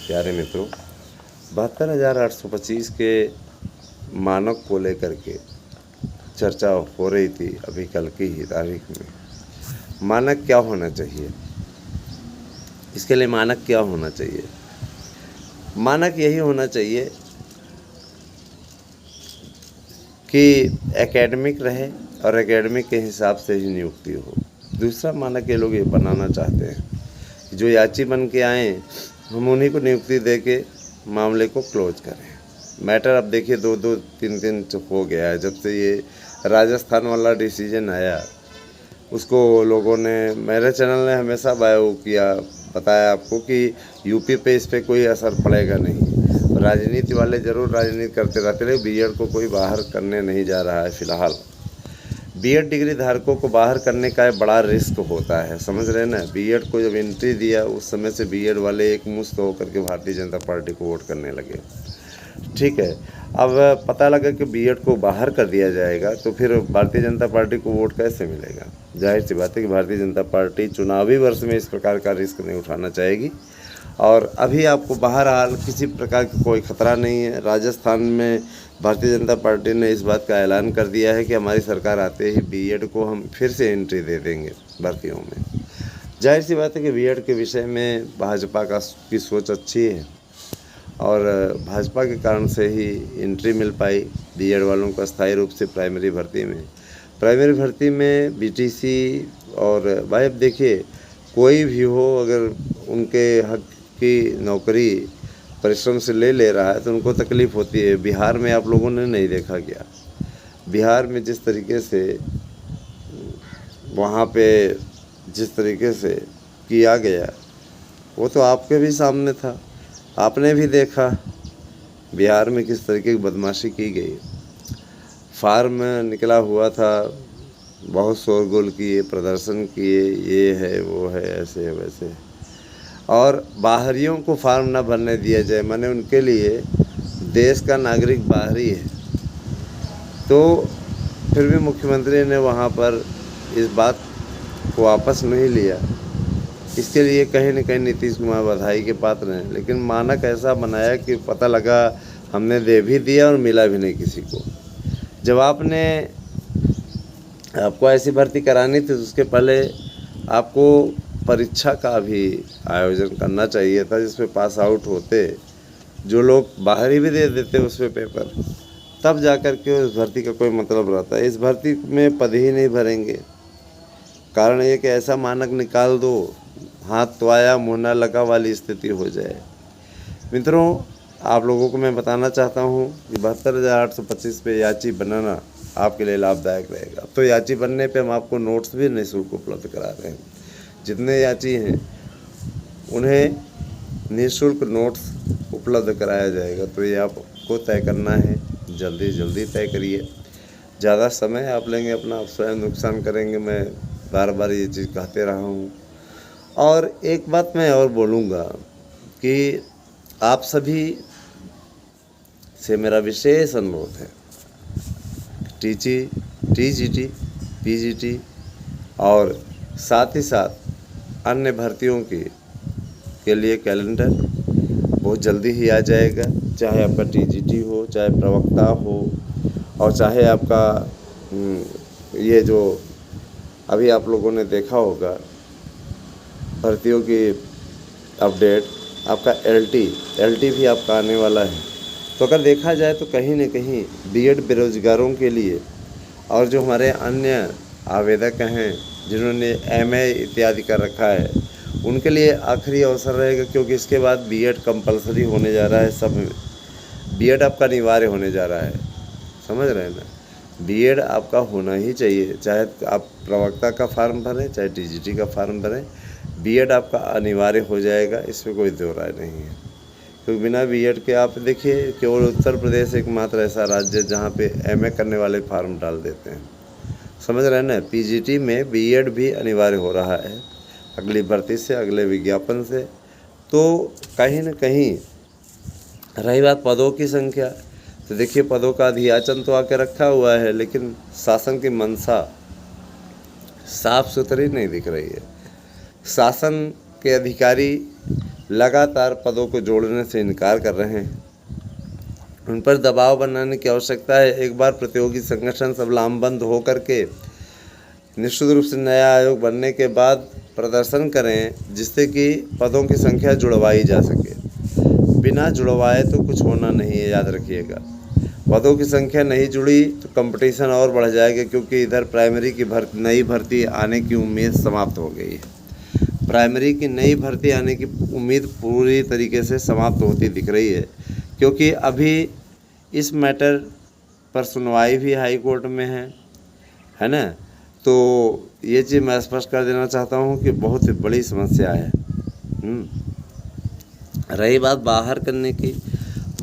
प्यारे मित्रों, 72,825 के मानक को लेकर के चर्चा हो रही थी अभी कल की ही तारीख में। मानक क्या होना चाहिए, इसके लिए मानक क्या होना चाहिए? मानक यही होना चाहिए कि एकेडमिक रहे और एकेडमिक के हिसाब से ही नियुक्ति हो। दूसरा मानक ये लोग ये बनाना चाहते हैं जो याची बन के आए हम उन्हीं को नियुक्ति दे के मामले को क्लोज करें। मैटर अब देखिए 2-2, 3-3 हो गया है। जब से ये राजस्थान वाला डिसीजन आया, उसको लोगों ने, मेरे चैनल ने हमेशा बायो किया, बताया आपको कि यूपी पे इस पर कोई असर पड़ेगा नहीं। राजनीति वाले ज़रूर राजनीति करते रहते रहे, बीएड को कोई बाहर करने नहीं जा रहा है। फ़िलहाल बीएड डिग्री धारकों को बाहर करने का एक बड़ा रिस्क होता है, समझ रहे ना। बीएड को जब एंट्री दिया उस समय से बीएड वाले एक मुश्त होकर के भारतीय जनता पार्टी को वोट करने लगे। ठीक है, अब पता लगा कि बीएड को बाहर कर दिया जाएगा तो फिर भारतीय जनता पार्टी को वोट कैसे मिलेगा? जाहिर सी बात है कि भारतीय जनता पार्टी चुनावी वर्ष में इस प्रकार का रिस्क नहीं उठाना चाहेगी। और अभी आपको बहरहाल किसी प्रकार की कोई ख़तरा नहीं है। राजस्थान में भारतीय जनता पार्टी ने इस बात का ऐलान कर दिया है कि हमारी सरकार आते ही बीएड को हम फिर से एंट्री दे देंगे भर्तियों में। जाहिर सी बात है कि बीएड के विषय में भाजपा की सोच अच्छी है और भाजपा के कारण से ही एंट्री मिल पाई बीएड वालों को अस्थायी रूप से प्राइमरी भर्ती में बीटीसी। और भाई अब देखिए, कोई भी हो अगर उनके हक की नौकरी परिश्रम से ले रहा है तो उनको तकलीफ़ होती है। बिहार में आप लोगों ने नहीं देखा क्या? बिहार में जिस तरीके से वहाँ पे जिस तरीके से किया गया वो तो आपके भी सामने था, आपने भी देखा बिहार में किस तरीके की बदमाशी की गई। फार्म निकला हुआ था, बहुत शोरगुल किए, प्रदर्शन किए, ये है वो है, ऐसे है वैसे है। और बाहरियों को फार्म ना भरने दिया जाए, माने उनके लिए देश का नागरिक बाहरी है। तो फिर भी मुख्यमंत्री ने वहाँ पर इस बात को वापस नहीं लिया। इसके लिए कहीं न कहीं नीतीश कुमार बधाई के पात्र हैं। लेकिन मानक ऐसा बनाया कि पता लगा हमने दे भी दिया और मिला भी नहीं किसी को। जब आपको ऐसी भर्ती करानी थी तो उसके पहले आपको परीक्षा का भी आयोजन करना चाहिए था जिसमें पास आउट होते जो लोग, बाहर ही भी दे देते उस पर पेपर, तब जा कर के उस भर्ती का कोई मतलब रहता है। इस भर्ती में पद ही नहीं भरेंगे। कारण ये कि ऐसा मानक निकाल दो, हाथ तो आया मुँह ना लगा वाली स्थिति हो जाए। मित्रों, आप लोगों को मैं बताना चाहता हूँ कि 72,825 पे याची बनाना आपके लिए लाभदायक रहेगा। तो याची बनने पे हम आपको नोट्स भी निःशुल्क उपलब्ध करा रहे हैं। जितने याची हैं उन्हें निःशुल्क नोट्स उपलब्ध कराया जाएगा। तो ये आपको तय करना है, जल्दी तय करिए। ज़्यादा समय आप लेंगे अपना, आप स्वयं नुकसान करेंगे। मैं बार बार ये चीज़ कहते रहा हूँ। और एक बात मैं और बोलूँगा कि आप सभी से मेरा विशेष अनुरोध है, टीजीटी, पीजीटी और साथ ही साथ अन्य भर्तियों के लिए कैलेंडर बहुत जल्दी ही आ जाएगा। चाहे आपका टीजीटी हो, चाहे प्रवक्ता हो, और चाहे आपका ये जो अभी आप लोगों ने देखा होगा भर्तियों की अपडेट, आपका एलटी भी आपका आने वाला है। तो अगर देखा जाए तो कहीं न कहीं बीएड बेरोजगारों के लिए और जो हमारे अन्य आवेदक हैं जिन्होंने एमए इत्यादि कर रखा है, उनके लिए आखिरी अवसर रहेगा। क्योंकि इसके बाद बीएड कंपलसरी होने जा रहा है, सब में बीएड आपका अनिवार्य होने जा रहा है, समझ रहे हैं ना। बीएड आपका होना ही चाहिए, चाहे आप प्रवक्ता का फार्म भरें, चाहे टीजीटी का फार्म भरें, बीएड आपका अनिवार्य हो जाएगा, इसमें कोई दो राय नहीं है। क्योंकि बिना बीएड के आप देखिए, केवल उत्तर प्रदेश एकमात्र ऐसा राज्य है जहाँ पे एमए करने वाले फार्म डाल देते हैं, समझ रहे हैं ना। पीजीटी में बीएड भी अनिवार्य हो रहा है अगली भर्ती से, अगले विज्ञापन से। तो कहीं न कहीं रही बात पदों की संख्या, तो देखिए पदों का अधियाचन तो आके रखा हुआ है, लेकिन शासन की मंशा साफ सुथरी नहीं दिख रही है। शासन के अधिकारी लगातार पदों को जोड़ने से इनकार कर रहे हैं। उन पर दबाव बनाने की आवश्यकता है। एक बार प्रतियोगी संगठन सब लामबंद हो करके निश्चित रूप से नया आयोग बनने के बाद प्रदर्शन करें, जिससे कि पदों की संख्या जुड़वाई जा सके। बिना जुड़वाए तो कुछ होना नहीं है, याद रखिएगा। पदों की संख्या नहीं जुड़ी तो कंपटीशन और बढ़ जाएगा, क्योंकि इधर प्राइमरी की नई भर्ती आने की उम्मीद समाप्त हो गई है। प्राइमरी की नई भर्ती आने की उम्मीद पूरी तरीके से समाप्त होती दिख रही है, क्योंकि अभी इस मैटर पर सुनवाई भी हाई कोर्ट में है ना। तो ये चीज़ मैं स्पष्ट कर देना चाहता हूँ कि बहुत ही बड़ी समस्या है। रही बात बाहर करने की,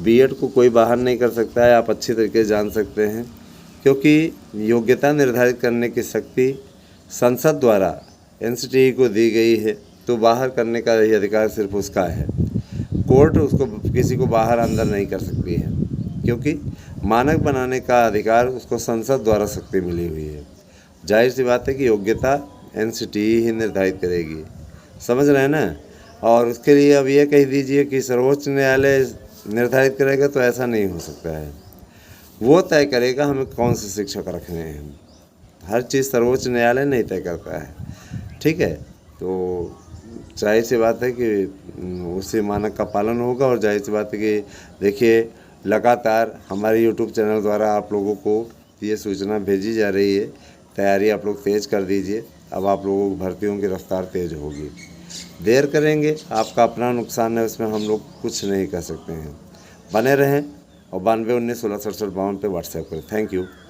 बीएड को कोई बाहर नहीं कर सकता है, आप अच्छी तरीके से जान सकते हैं, क्योंकि योग्यता निर्धारित करने की शक्ति संसद द्वारा एनसीटीई को दी गई है, तो बाहर करने का यही अधिकार सिर्फ उसका है। कोर्ट उसको किसी को बाहर अंदर नहीं कर सकती है, क्योंकि मानक बनाने का अधिकार उसको संसद द्वारा शक्ति मिली हुई है। जाहिर सी बात है कि योग्यता एनसीटीई ही निर्धारित करेगी, समझ रहे हैं ना। और उसके लिए अब ये कह दीजिए कि सर्वोच्च न्यायालय निर्धारित करेगा, तो ऐसा नहीं हो सकता है। वो तय करेगा हमें कौन से शिक्षक रखने हैं। हर चीज़ सर्वोच्च न्यायालय नहीं तय करता है, ठीक है। तो जाहिर सी बात है कि उसी मानक का पालन होगा। और जाहिर सी बात है कि देखिए, लगातार हमारे यूट्यूब चैनल द्वारा आप लोगों को ये सूचना भेजी जा रही है। तैयारी आप लोग तेज़ कर दीजिए। अब आप लोगों की भर्तियों की रफ्तार तेज़ होगी। देर करेंगे आपका अपना नुकसान है, उसमें हम लोग कुछ नहीं कर सकते हैं। बने रहें और 92 19 16 67 52 पे व्हाट्सएप करें। Thank you.